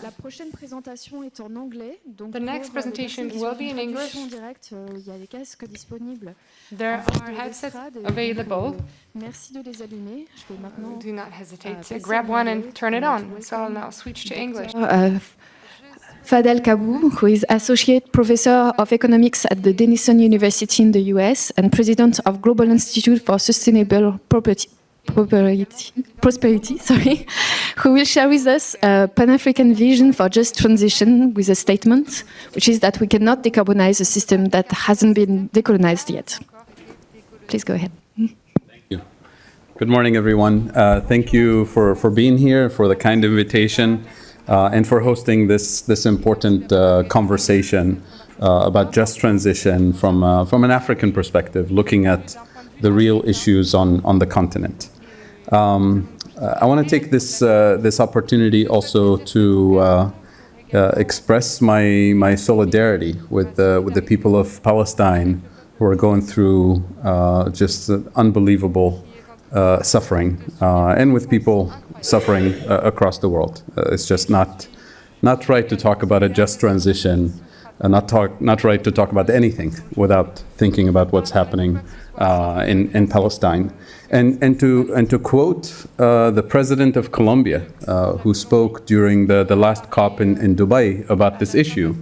La prochaine présentation est en anglais. Donc The next presentation will be in English. Direct, il y a des casques disponibles. There are headsets available. Merci de les allumer. Je vais maintenant Do not hesitate to grab one and turn it on. So I'll now switch to English. Fadhel KABOUB, who is Associate Professor of Economics at the Denison University in the US and President of Global Institute for Sustainable Prosperity, who will share with us a Pan-African vision for just transition with a statement, which is that we cannot decarbonize a system that hasn't been decolonized yet. Please go ahead. Thank you. Good morning, everyone. Thank you for being here, for the kind invitation, and for hosting this important conversation about just transition from an African perspective, looking at the real issues on the continent. I want to take this opportunity also to express my solidarity with the people of Palestine who are going through just unbelievable suffering, and with people suffering across the world. It's just not right to talk about a just transition, not right to talk about anything without thinking about what's happening in Palestine. And to quote the president of Colombia, who spoke during the last COP in Dubai about this issue,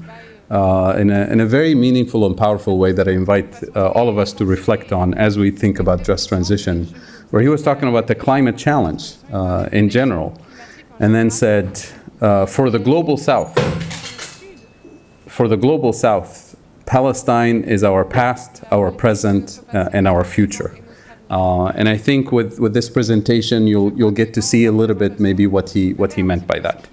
in a very meaningful and powerful way that I invite all of us to reflect on as we think about just transition, where he was talking about the climate challenge in general, and then said, for the global South, Palestine is our past, our present, and our future. And I think with this presentation, you'll get to see a little bit maybe what he meant by that.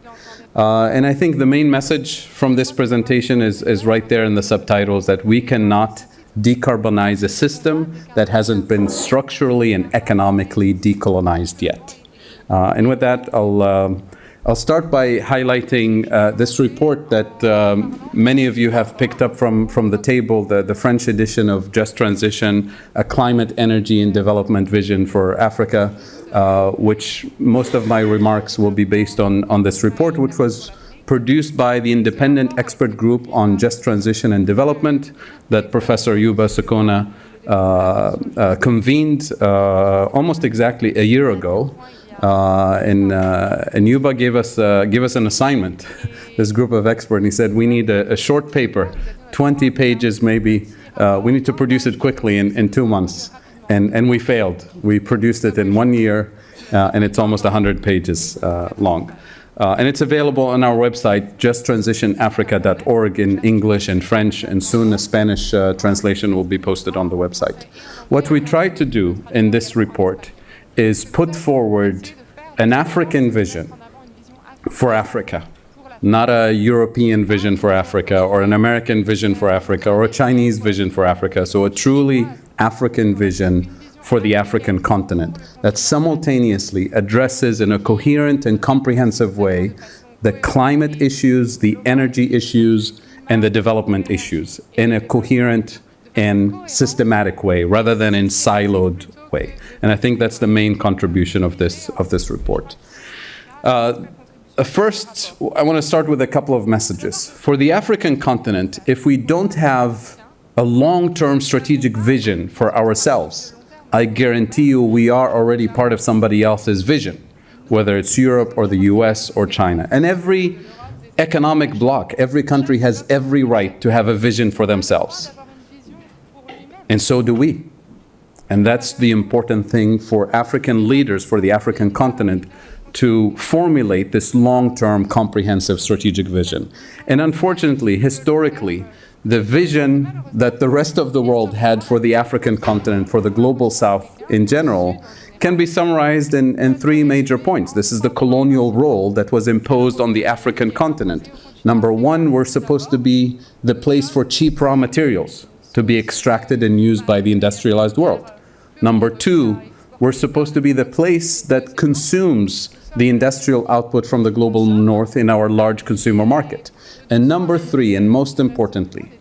And I think the main message from this presentation is right there in the subtitles, that we cannot decarbonize a system that hasn't been structurally and economically decolonized yet. And with that, I'll start by highlighting this report that many of you have picked up from the table, the French edition of Just Transition, a climate, energy, and development vision for Africa, which most of my remarks will be based on this report, which was produced by the independent expert group on just transition and development that Professor Yuba Sokona convened almost exactly a year ago. And Yuba gave us an assignment, this group of experts, and he said, we need a short paper, 20 pages maybe. We need to produce it quickly in 2 months. And we failed. We produced it in 1 year, and it's almost 100 pages long. And it's available on our website, justtransitionafrica.org, in English and French, and soon a Spanish translation will be posted on the website. What we tried to do in this report is put forward an African vision for Africa, not a European vision for Africa, or an American vision for Africa, or a Chinese vision for Africa. So a truly African vision for the African continent that simultaneously addresses in a coherent and comprehensive way the climate issues, the energy issues, and the development issues in a coherent and systematic way, rather than in siloed way. And I think that's the main contribution of this report. First, I want to start with a couple of messages. For the African continent, if we don't have a long-term strategic vision for ourselves, I guarantee you we are already part of somebody else's vision, whether it's Europe or the US or China. And every economic bloc, every country has every right to have a vision for themselves. And so do we. And that's the important thing for African leaders, for the African continent, to formulate this long-term comprehensive strategic vision. And unfortunately, historically, the vision that the rest of the world had for the African continent, for the global South in general, can be summarized in 3 major points. This is the colonial role that was imposed on the African continent. Number 1, we're supposed to be the place for cheap raw materials to be extracted and used by the industrialized world. Number 2, we're supposed to be the place that consumes the industrial output from the global north in our large consumer market. And number 3, and most importantly,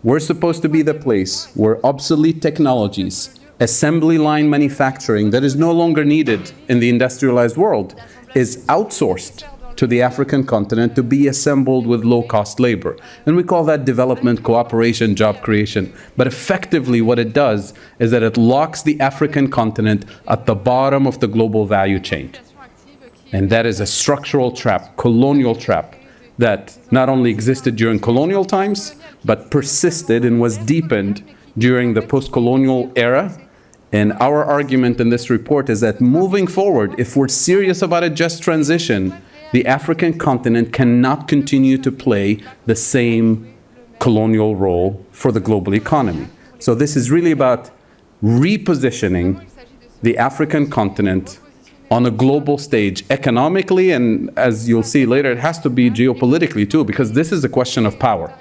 we're supposed to be the place where obsolete technologies, assembly line manufacturing that is no longer needed in the industrialized world, is outsourced to the African continent to be assembled with low-cost labor. And we call that development, cooperation, job creation. But effectively what it does is that it locks the African continent at the bottom of the global value chain. And that is a structural trap, colonial trap, that not only existed during colonial times, but persisted and was deepened during the post-colonial era. And our argument in this report is that moving forward, if we're serious about a just transition, the African continent cannot continue to play the same colonial role for the global economy. So this is really about repositioning the African continent on a global stage economically, and as you'll see later, it has to be geopolitically too, because this is a question of power.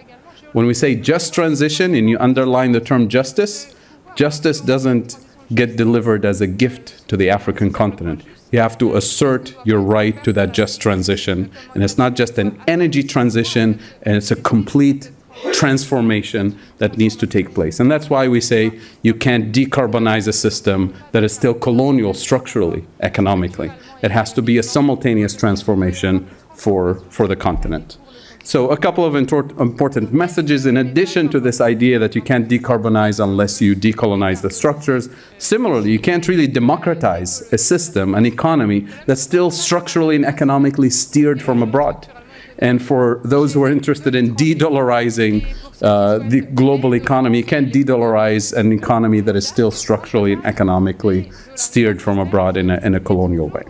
When we say just transition and you underline the term justice, justice doesn't get delivered as a gift to the African continent. You have to assert your right to that just transition. And it's not just an energy transition, and it's a complete transformation that needs to take place. And that's why we say you can't decarbonize a system that is still colonial structurally, economically. It has to be a simultaneous transformation for the continent. So a couple of important messages in addition to this idea that you can't decarbonize unless you decolonize the structures. Similarly, you can't really democratize a system, an economy that's still structurally and economically steered from abroad. And for those who are interested in de-dollarizing the global economy, you can't de-dollarize an economy that is still structurally and economically steered from abroad in a colonial way.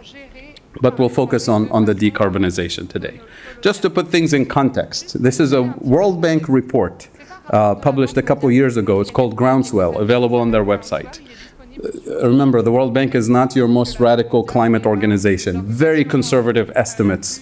But we'll focus on the decarbonization today. Just to put things in context, this is a World Bank report published a couple years ago. It's called Groundswell, available on their website. Remember, the World Bank is not your most radical climate organization. Very conservative estimates,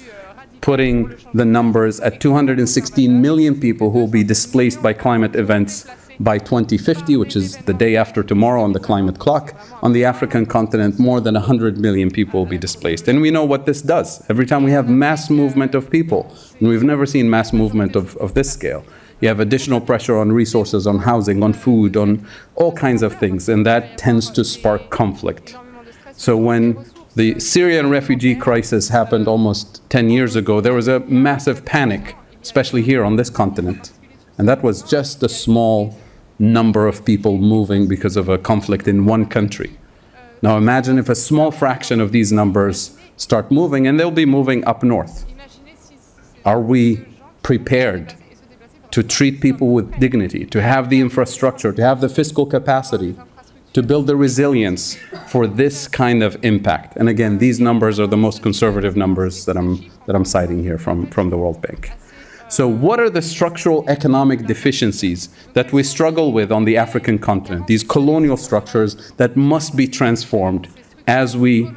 putting the numbers at 216 million people who will be displaced by climate events by 2050, which is the day after tomorrow on the climate clock. On the African continent, more than 100 million people will be displaced. And we know what this does. Every time we have mass movement of people, and we've never seen mass movement of this scale, you have additional pressure on resources, on housing, on food, on all kinds of things, and that tends to spark conflict. So when the Syrian refugee crisis happened almost 10 years ago, there was a massive panic, especially here on this continent. And that was just a small number of people moving because of a conflict in one country. Now imagine if a small fraction of these numbers start moving, and they'll be moving up north. Are we prepared to treat people with dignity, to have the infrastructure, to have the fiscal capacity, to build the resilience for this kind of impact? And again, these numbers are the most conservative numbers that I'm citing here from the World Bank. So what are the structural economic deficiencies that we struggle with on the African continent, these colonial structures that must be transformed as we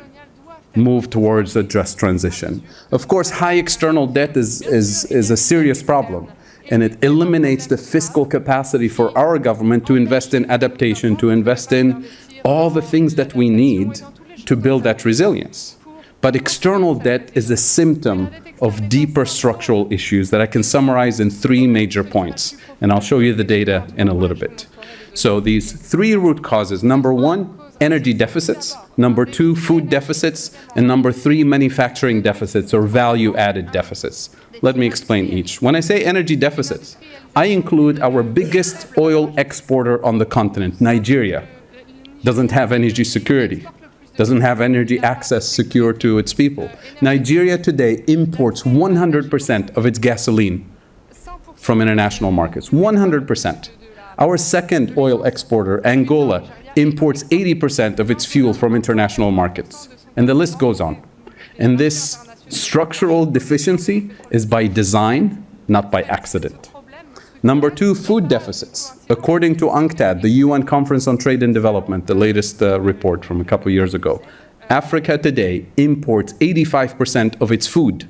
move towards a just transition? Of course, high external debt is a serious problem, and it eliminates the fiscal capacity for our government to invest in adaptation, to invest in all the things that we need to build that resilience. But external debt is a symptom of deeper structural issues that I can summarize in 3 major points. And I'll show you the data in a little bit. So these 3 root causes: number 1, energy deficits; number 2, food deficits; and number 3, manufacturing deficits or value-added deficits. Let me explain each. When I say energy deficits, I include our biggest oil exporter on the continent, Nigeria. Doesn't have energy security, doesn't have energy access secure to its people. Nigeria today imports 100% of its gasoline from international markets, 100%. Our second oil exporter, Angola, imports 80% of its fuel from international markets. And the list goes on. And this structural deficiency is by design, not by accident. Number 2, food deficits. According to UNCTAD, the UN Conference on Trade and Development, the latest report from a couple years ago, Africa today imports 85% of its food,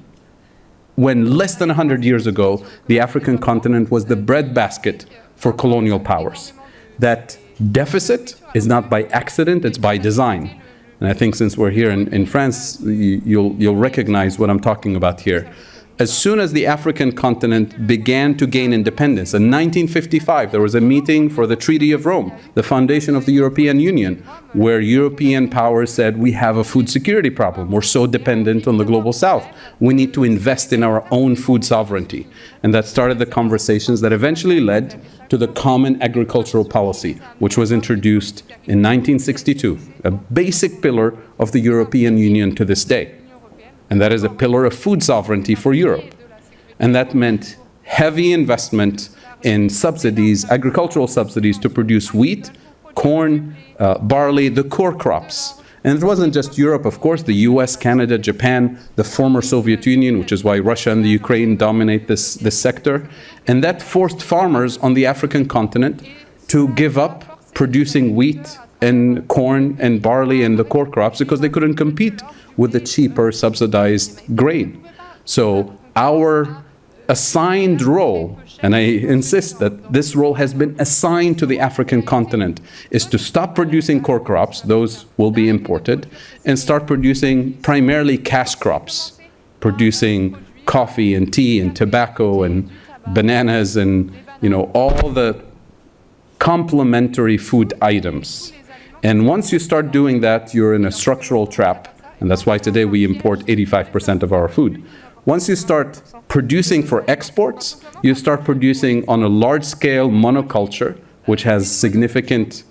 when less than 100 years ago, the African continent was the breadbasket for colonial powers. That deficit is not by accident, it's by design. And I think since we're here in France, you'll recognize what I'm talking about here. as soon as the African continent began to gain independence. In 1955, there was a meeting for the Treaty of Rome, the foundation of the European Union, where European powers said, we have a food security problem. We're so dependent on the global south. We need to invest in our own food sovereignty. And that started the conversations that eventually led to the Common Agricultural Policy, which was introduced in 1962, a basic pillar of the European Union to this day. And that is a pillar of food sovereignty for Europe. And that meant heavy investment in subsidies, agricultural subsidies, to produce wheat, corn, barley, the core crops. And it wasn't just Europe, of course, the US, Canada, Japan, the former Soviet Union, which is why Russia and the Ukraine dominate this sector. And that forced farmers on the African continent to give up producing wheat and corn and barley and the core crops because they couldn't compete with the cheaper subsidized grain. So our assigned role, and I insist that this role has been assigned to the African continent, is to stop producing core crops, those will be imported, and start producing primarily cash crops, producing coffee and tea and tobacco and bananas and, you know, all the complementary food items. And once you start doing that, you're in a structural trap. And that's why today we import 85% of our food. Once you start producing for exports, you start producing on a large-scale monoculture, which has significant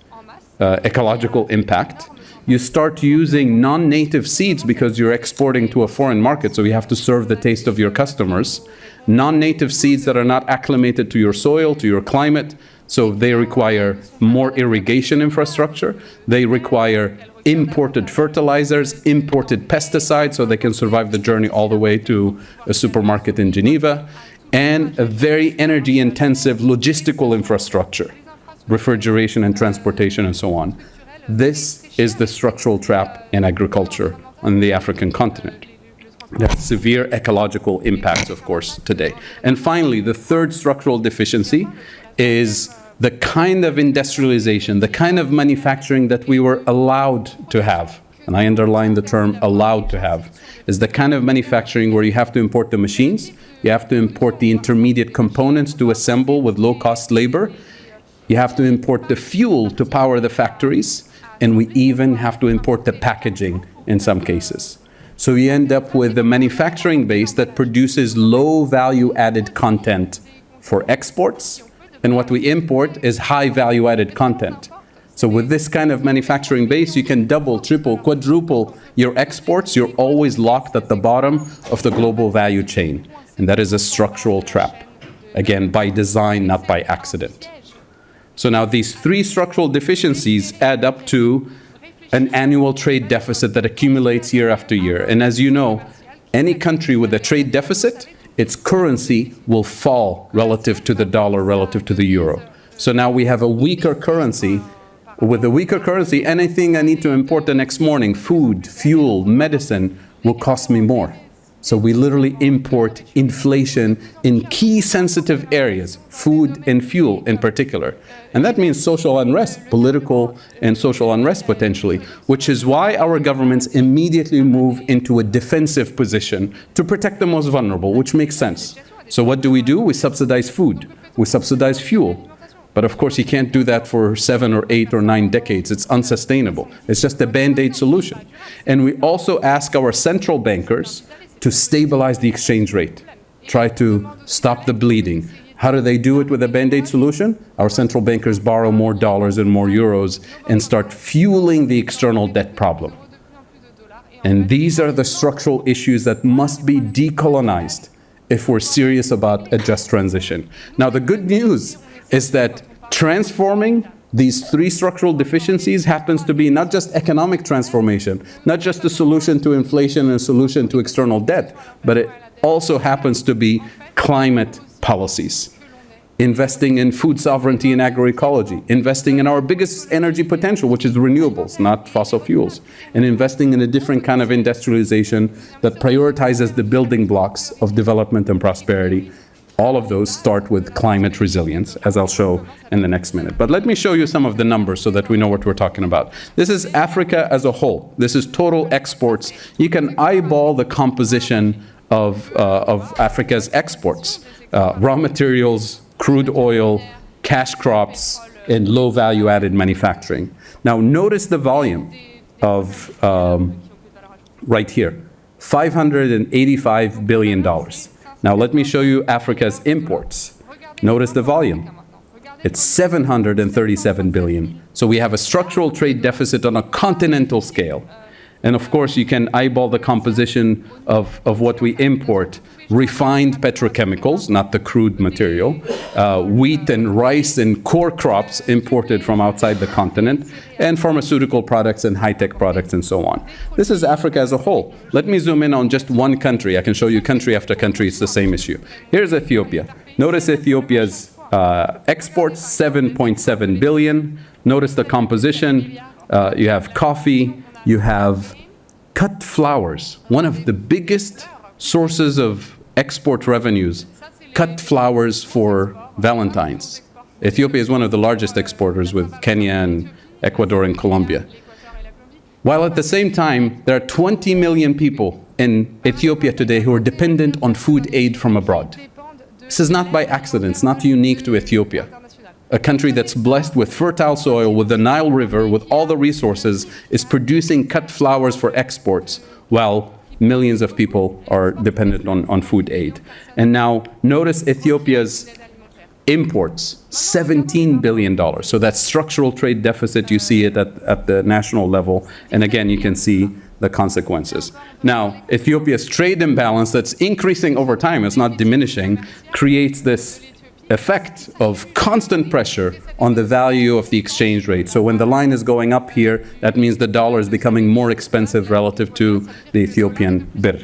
ecological impact. You start using non-native seeds because you're exporting to a foreign market, so you have to serve the taste of your customers. Non-native seeds that are not acclimated to your soil, to your climate, so they require more irrigation infrastructure. They require imported fertilizers, imported pesticides, so they can survive the journey all the way to a supermarket in Geneva, and a very energy-intensive logistical infrastructure, refrigeration and transportation and so on. This is the structural trap in agriculture on the African continent. It has severe ecological impacts, of course, today. And finally, the third structural deficiency is the kind of industrialization, the kind of manufacturing that we were allowed to have, and I underline the term allowed to have, is the kind of manufacturing where you have to import the machines, you have to import the intermediate components to assemble with low-cost labor, you have to import the fuel to power the factories, and we even have to import the packaging in some cases. So you end up with a manufacturing base that produces low value-added content for exports, and what we import is high value-added content. So with this kind of manufacturing base, you can double, triple, quadruple your exports. You're always locked at the bottom of the global value chain. And that is a structural trap. Again, by design, not by accident. So now these three structural deficiencies add up to an annual trade deficit that accumulates year after year. And as you know, any country with a trade deficit, its currency will fall relative to the dollar, relative to the euro. So now we have a weaker currency. With a weaker currency, anything I need to import the next morning, food, fuel, medicine, will cost me more. So we literally import inflation in key sensitive areas, food and fuel in particular. And that means social unrest, political and social unrest potentially, which is why our governments immediately move into a defensive position to protect the most vulnerable, which makes sense. So what do? We subsidize food, we subsidize fuel. But of course, you can't do that for 7 or 8 or 9 decades. It's unsustainable. It's just a band-aid solution. And we also ask our central bankers to stabilize the exchange rate, try to stop the bleeding. How do they do it with a band-aid solution? Our central bankers borrow more dollars and more euros and start fueling the external debt problem. And these are the structural issues that must be decolonized if we're serious about a just transition. Now, the good news is that transforming these three structural deficiencies happens to be not just economic transformation, not just a solution to inflation and a solution to external debt, but it also happens to be climate policies. Investing in food sovereignty and agroecology, investing in our biggest energy potential, which is renewables, not fossil fuels, and investing in a different kind of industrialization that prioritizes the building blocks of development and prosperity. All of those start with climate resilience, as I'll show in the next minute. But let me show you some of the numbers so that we know what we're talking about. This is Africa as a whole. This is total exports. You can eyeball the composition of Africa's exports, raw materials, crude oil, cash crops, and low value added manufacturing. Now notice the volume of, right here, $585 billion. Now let me show you Africa's imports. Notice the volume. It's 737 billion. So we have a structural trade deficit on a continental scale. And of course, you can eyeball the composition of what we import. Refined petrochemicals, not the crude material, wheat and rice and core crops imported from outside the continent, and pharmaceutical products and high-tech products and so on. This is Africa as a whole. Let me zoom in on just one country. I can show you country after country, it's the same issue. Here's Ethiopia. Notice Ethiopia's exports, 7.7 billion. Notice the composition. You have coffee, you have cut flowers, one of the biggest sources of export revenues, cut flowers for Valentine's. Ethiopia is one of the largest exporters with Kenya and Ecuador and Colombia. While at the same time, there are 20 million people in Ethiopia today who are dependent on food aid from abroad. This is not by accident, it's not unique to Ethiopia. A country that's blessed with fertile soil, with the Nile River, with all the resources, is producing cut flowers for exports, while millions of people are dependent on food aid. And now, notice Ethiopia's imports, $17 billion. So that structural trade deficit, you see it at the national level. And again, you can see the consequences. Now, Ethiopia's trade imbalance that's increasing over time, it's not diminishing, creates this effect of constant pressure on the value of the exchange rate. So when the line is going up here, that means the dollar is becoming more expensive relative to the Ethiopian birr.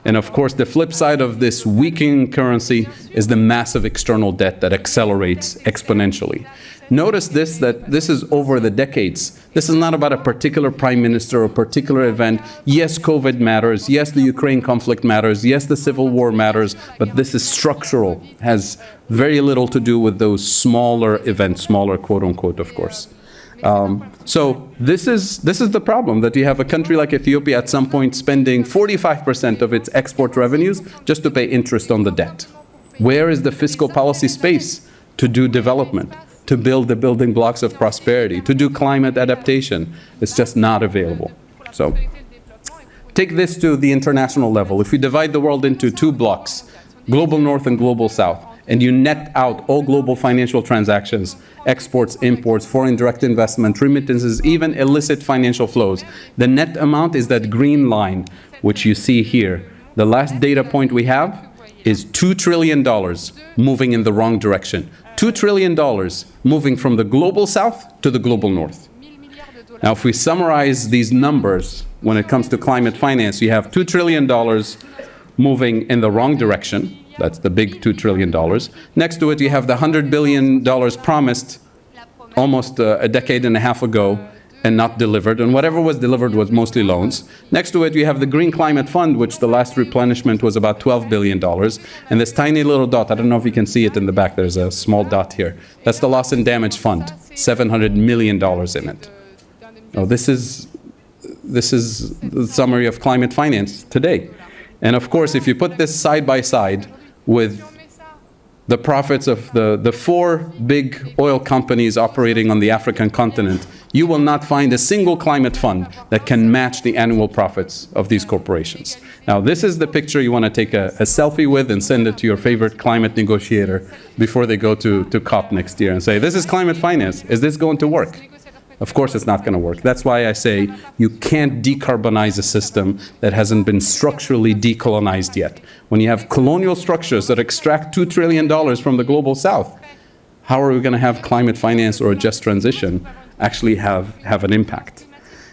And of course, the flip side of this weakening currency is the massive external debt that accelerates exponentially. Notice this, that this is over the decades. This is not about a particular prime minister or a particular event. Yes, COVID matters. Yes, the Ukraine conflict matters. Yes, the civil war matters. But this is structural, has very little to do with those smaller events, smaller quote unquote, of course. So this is the problem, that you have a country like Ethiopia at some point spending 45% of its export revenues just to pay interest on the debt. Where is the fiscal policy space to do development, to build the building blocks of prosperity, to do climate adaptation? It's just not available. So take this to the international level. If we divide the world into two blocks, global north and global south, and you net out all global financial transactions, exports, imports, foreign direct investment, remittances, even illicit financial flows, the net amount is that green line, which you see here. The last data point we have is $2 trillion moving in the wrong direction. $2 trillion moving from the global south to the global north. Now, if we summarize these numbers when it comes to climate finance, you have $2 trillion moving in the wrong direction. That's the big $2 trillion. Next to it, you have the $100 billion promised almost a decade and a half ago and not delivered. And whatever was delivered was mostly loans. Next to it, you have the Green Climate Fund, which the last replenishment was about $12 billion. And this tiny little dot, I don't know if you can see it in the back, there's a small dot here. That's the Loss and Damage Fund, $700 million in it. Oh, this is the summary of climate finance today. And of course, if you put this side by side with the profits of the four big oil companies operating on the African continent, you will not find a single climate fund that can match the annual profits of these corporations. Now, this is the picture you want to take a selfie with and send it to your favorite climate negotiator before they go to COP next year and say, this is climate finance. Is this going to work? Of course it's not going to work. That's why I say you can't decarbonize a system that hasn't been structurally decolonized yet. When you have colonial structures that extract $2 trillion from the global south, how are we going to have climate finance or a just transition actually have an impact?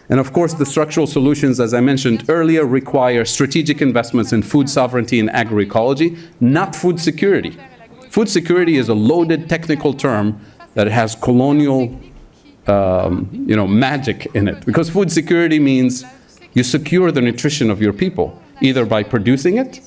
And of course, the structural solutions, as I mentioned earlier, require strategic investments in food sovereignty and agroecology, not food security. Food security is a loaded technical term that has colonial magic in it, because food security means you secure the nutrition of your people, either by producing it,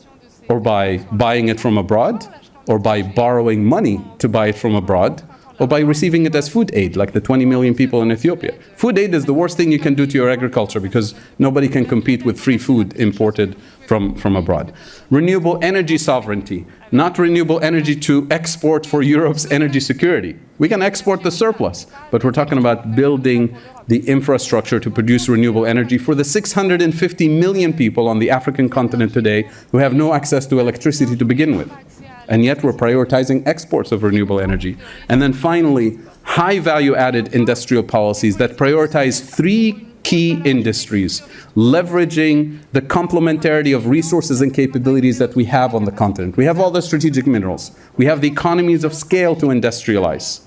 or by buying it from abroad, or by borrowing money to buy it from abroad, or by receiving it as food aid, like the 20 million people in Ethiopia. Food aid is the worst thing you can do to your agriculture because nobody can compete with free food imported from abroad. Renewable energy sovereignty, not renewable energy to export for Europe's energy security. We can export the surplus, but we're talking about building the infrastructure to produce renewable energy for the 650 million people on the African continent today who have no access to electricity to begin with. And yet we're prioritizing exports of renewable energy. And then finally, high value-added industrial policies that prioritize three key industries, leveraging the complementarity of resources and capabilities that we have on the continent. We have all the strategic minerals. We have the economies of scale to industrialize.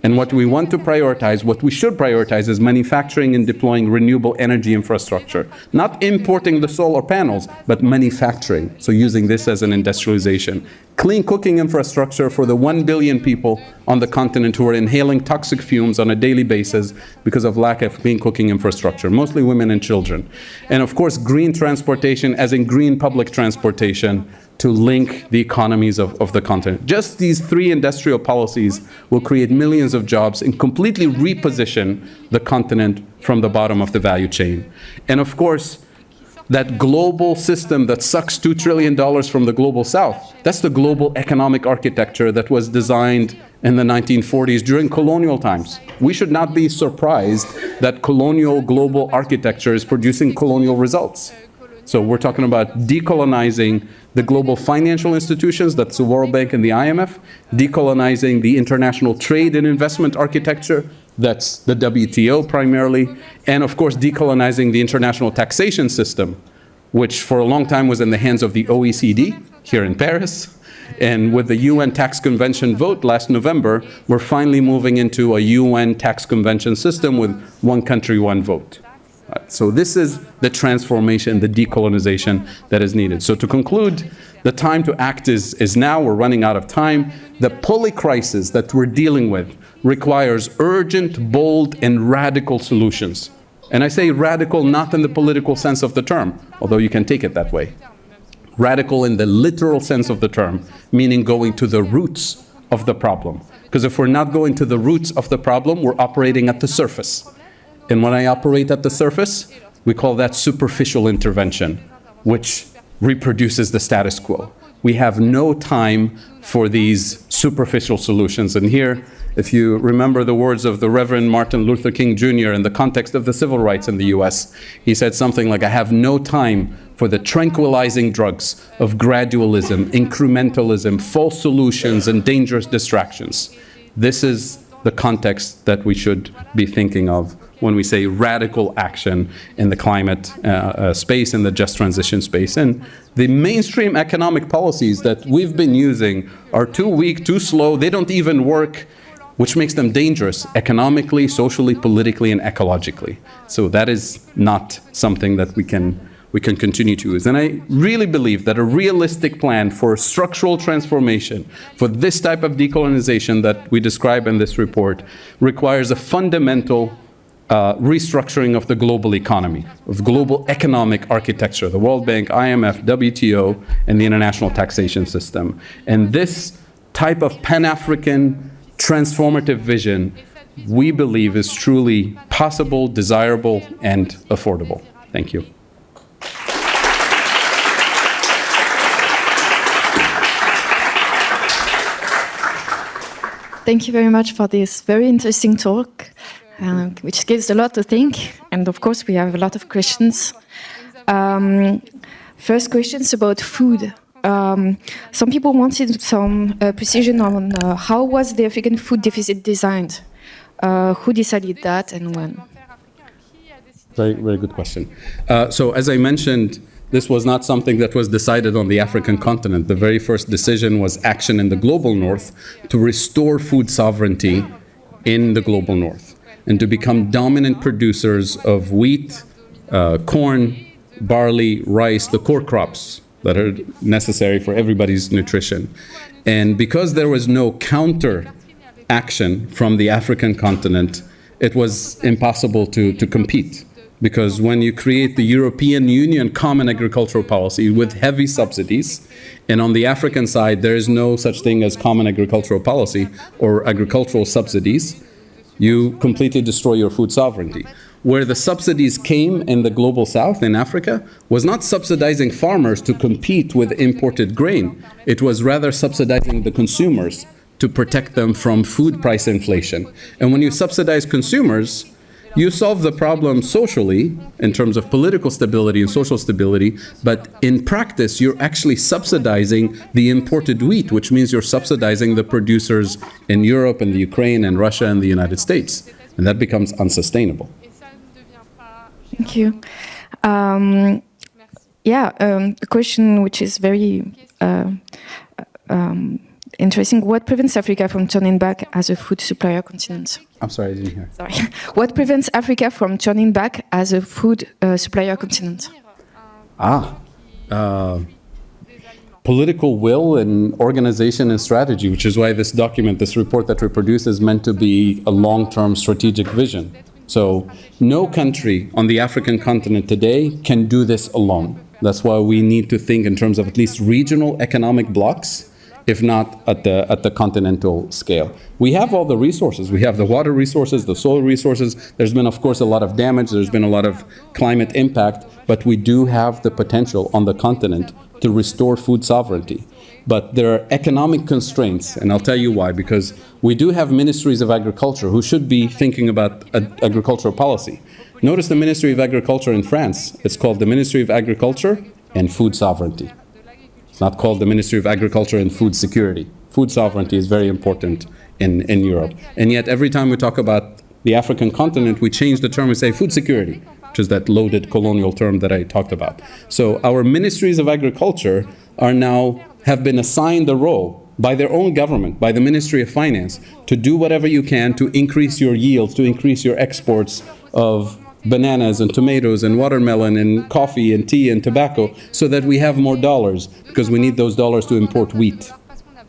And what we want to prioritize, what we should prioritize, is manufacturing and deploying renewable energy infrastructure. Not importing the solar panels, but manufacturing. So using this as an industrialization. Clean cooking infrastructure for the 1 billion people on the continent who are inhaling toxic fumes on a daily basis because of lack of clean cooking infrastructure, mostly women and children. And of course, green transportation, as in green public transportation, to link the economies of the continent. Just these three industrial policies will create millions of jobs and completely reposition the continent from the bottom of the value chain. And of course, that global system that sucks $2 trillion from the global south, that's the global economic architecture that was designed in the 1940s during colonial times. We should not be surprised that colonial global architecture is producing colonial results. So we're talking about decolonizing the global financial institutions, that's the World Bank and the IMF, decolonizing the international trade and investment architecture, that's the WTO primarily, and of course decolonizing the international taxation system, which for a long time was in the hands of the OECD here in Paris. And with the UN Tax Convention vote last November, we're finally moving into a UN tax convention system with one country, one vote. So this is the transformation, the decolonization that is needed. So to conclude, the time to act is now. We're running out of time. The pulley crisis that we're dealing with requires urgent, bold, and radical solutions. And I say radical not in the political sense of the term, although you can take it that way. Radical in the literal sense of the term, meaning going to the roots of the problem. Because if we're not going to the roots of the problem, we're operating at the surface. And when I operate at the surface, we call that superficial intervention, which reproduces the status quo. We have no time for these superficial solutions. And here, if you remember the words of the Reverend Martin Luther King Jr. in the context of the civil rights in the US, he said something like, I have no time for the tranquilizing drugs of gradualism, incrementalism, false solutions, and dangerous distractions. This is the context that we should be thinking of when we say radical action in the climate space, in the just transition space. And the mainstream economic policies that we've been using are too weak, too slow, they don't even work, which makes them dangerous economically, socially, politically, and ecologically. So that is not something that we can continue to use. And I really believe that a realistic plan for structural transformation, for this type of decolonization that we describe in this report, requires a fundamental restructuring of the global economy, of global economic architecture, the World Bank, IMF, WTO, and the international taxation system. And this type of Pan-African transformative vision, we believe, is truly possible, desirable, and affordable. Thank you. Thank you very much for this very interesting talk, which gives a lot to think. And of course, we have a lot of questions. First questions about food. Some people wanted some precision on how was the African food deficit designed? Who decided that and when? Very, very good question. So as I mentioned, this was not something that was decided on the African continent. The very first decision was action in the global north to restore food sovereignty in the global north and to become dominant producers of wheat, corn, barley, rice, the core crops that are necessary for everybody's nutrition. And because there was no counter action from the African continent, it was impossible to compete. Because when you create the European Union Common Agricultural Policy with heavy subsidies, and on the African side, there is no such thing as Common Agricultural Policy or agricultural subsidies, you completely destroy your food sovereignty. Where the subsidies came in the global south, in Africa, was not subsidizing farmers to compete with imported grain. It was rather subsidizing the consumers to protect them from food price inflation. And when you subsidize consumers, you solve the problem socially, in terms of political stability and social stability, but in practice, you're actually subsidizing the imported wheat, which means you're subsidizing the producers in Europe and the Ukraine and Russia and the United States. And that becomes unsustainable. Thank you. A question which is very interesting. What prevents Africa from turning back as a food supplier continent? I'm sorry, I didn't hear. Sorry. What prevents Africa from turning back as a food supplier continent? Political will and organization and strategy, which is why this document, this report that we produce, is meant to be a long-term strategic vision. So no country on the African continent today can do this alone. That's why we need to think in terms of at least regional economic blocks, if not at the continental scale. We have all the resources. We have the water resources, the soil resources. There's been, of course, a lot of damage. There's been a lot of climate impact, but we do have the potential on the continent to restore food sovereignty. But there are economic constraints, and I'll tell you why, because we do have ministries of agriculture who should be thinking about agricultural policy. Notice the Ministry of Agriculture in France. It's called the Ministry of Agriculture and Food Sovereignty. It's not called the Ministry of Agriculture and Food Security. Food sovereignty is very important in Europe. And yet every time we talk about the African continent, we change the term and say food security, which is that loaded colonial term that I talked about. So our ministries of agriculture have been assigned a role by their own government, by the Ministry of Finance, to do whatever you can to increase your yields, to increase your exports of bananas and tomatoes and watermelon and coffee and tea and tobacco, so that we have more dollars, because we need those dollars to import wheat.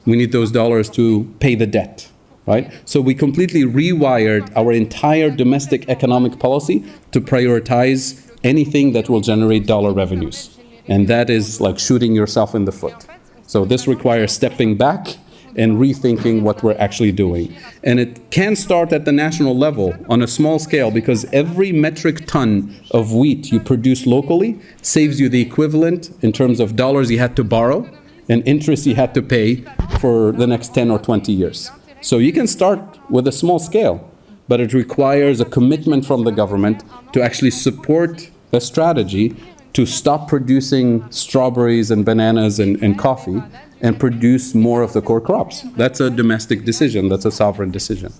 We need those dollars to pay the debt, right? So we completely rewired our entire domestic economic policy to prioritize anything that will generate dollar revenues. And that is like shooting yourself in the foot. So this requires stepping back and rethinking what we're actually doing. And it can start at the national level on a small scale, because every metric ton of wheat you produce locally saves you the equivalent in terms of dollars you had to borrow and interest you had to pay for the next 10 or 20 years. So you can start with a small scale, but it requires a commitment from the government to actually support a strategy to stop producing strawberries and bananas and coffee and produce more of the core crops. That's a domestic decision. That's a sovereign decision.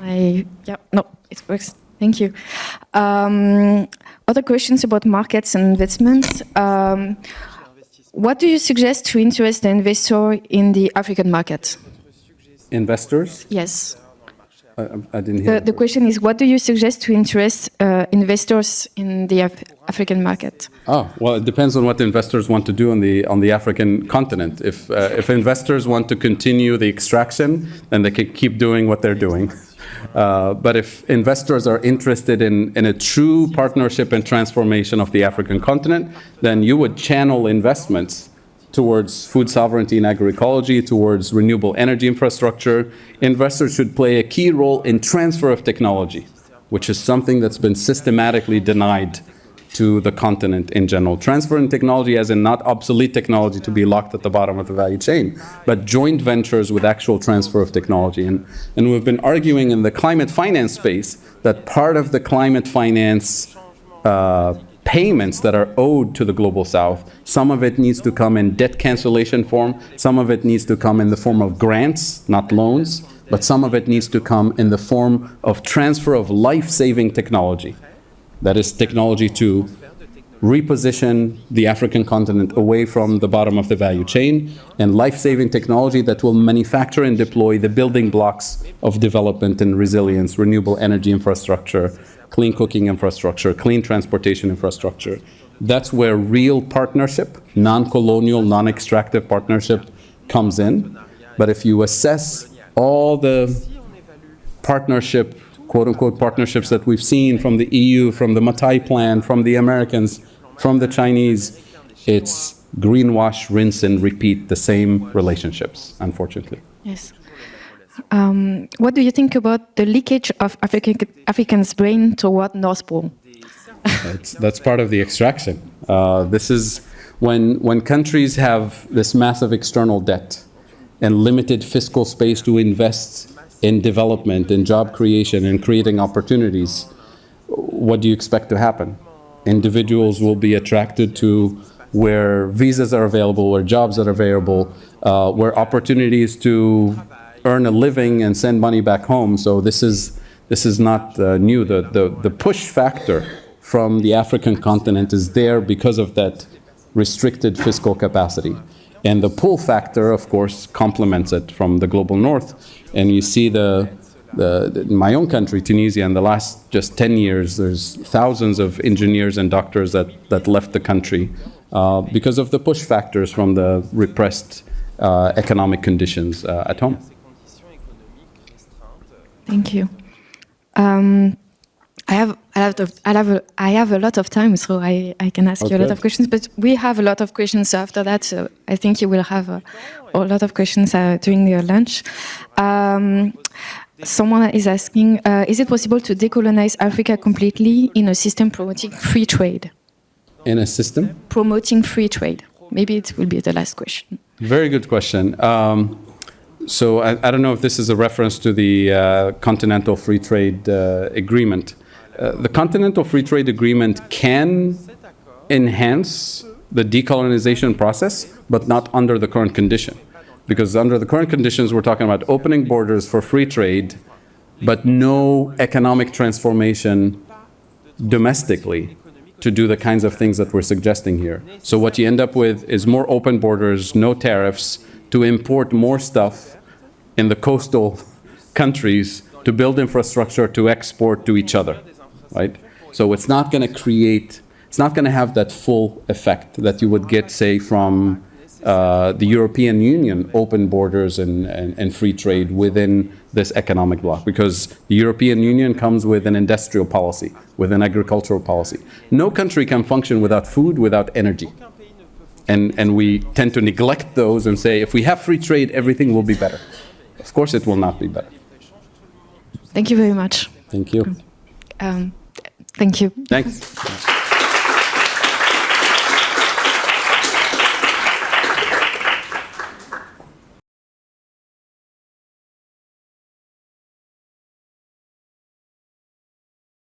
It works. Thank you. Other questions about markets and investments. What do you suggest to interest the investor in the African market? Investors? Yes. I didn't hear. The question is, what do you suggest to interest investors in the African market? Well, it depends on what the investors want to do on the African continent. If investors want to continue the extraction, then they can keep doing what they're doing. But if investors are interested in a true partnership and transformation of the African continent, then you would channel investments towards food sovereignty and agroecology, towards renewable energy infrastructure. Investors should play a key role in transfer of technology, which is something that's been systematically denied to the continent in general. Transfer in technology as in not obsolete technology to be locked at the bottom of the value chain, but joint ventures with actual transfer of technology. And we've been arguing in the climate finance space that part of the climate finance payments that are owed to the Global South, some of it needs to come in debt cancellation form, some of it needs to come in the form of grants, not loans, but some of it needs to come in the form of transfer of life-saving technology. That is technology to reposition the African continent away from the bottom of the value chain, and life-saving technology that will manufacture and deploy the building blocks of development and resilience, renewable energy infrastructure, clean cooking infrastructure, clean transportation infrastructure. That's where real partnership, non-colonial, non-extractive partnership comes in. But if you assess all the partnership quote-unquote partnerships that we've seen from the EU, from the Matai Plan, from the Americans, from the Chinese, it's greenwash, rinse and repeat the same relationships, unfortunately. Yes. What do you think about the leakage of Africans' brain toward North Pole? That's part of the extraction. This is when countries have this massive external debt and limited fiscal space to invest in development, in job creation, and creating opportunities, what do you expect to happen? Individuals will be attracted to where visas are available, where jobs are available, where opportunities to earn a living and send money back home. So this is not new. The push factor from the African continent is there because of that restricted fiscal capacity. And the pull factor, of course, complements it from the global north. And you see in my own country, Tunisia, in the last just 10 years, there's thousands of engineers and doctors that left the country because of the push factors from the repressed economic conditions at home. Thank you. I have a lot of time, so I can ask you a lot of questions. But we have a lot of questions after that, so I think you will have a lot of questions during your lunch. Someone is asking, is it possible to decolonize Africa completely in a system promoting free trade? In a system? Promoting free trade. Maybe it will be the last question. Very good question. So I don't know if this is a reference to the Continental Free Trade Agreement. The Continental Free Trade Agreement can enhance the decolonization process, but not under the current condition. Because under the current conditions, we're talking about opening borders for free trade, but no economic transformation domestically to do the kinds of things that we're suggesting here. So what you end up with is more open borders, no tariffs, to import more stuff in the coastal countries to build infrastructure to export to each other, right? So it's not going to have that full effect that you would get, say, from the European Union open borders and free trade within this economic bloc, because the European Union comes with an industrial policy, with an agricultural policy. No country can function without food, without energy. And we tend to neglect those and say, if we have free trade, everything will be better. Of course it will not be better. Thank you very much. Thank you. Thank you. Thanks.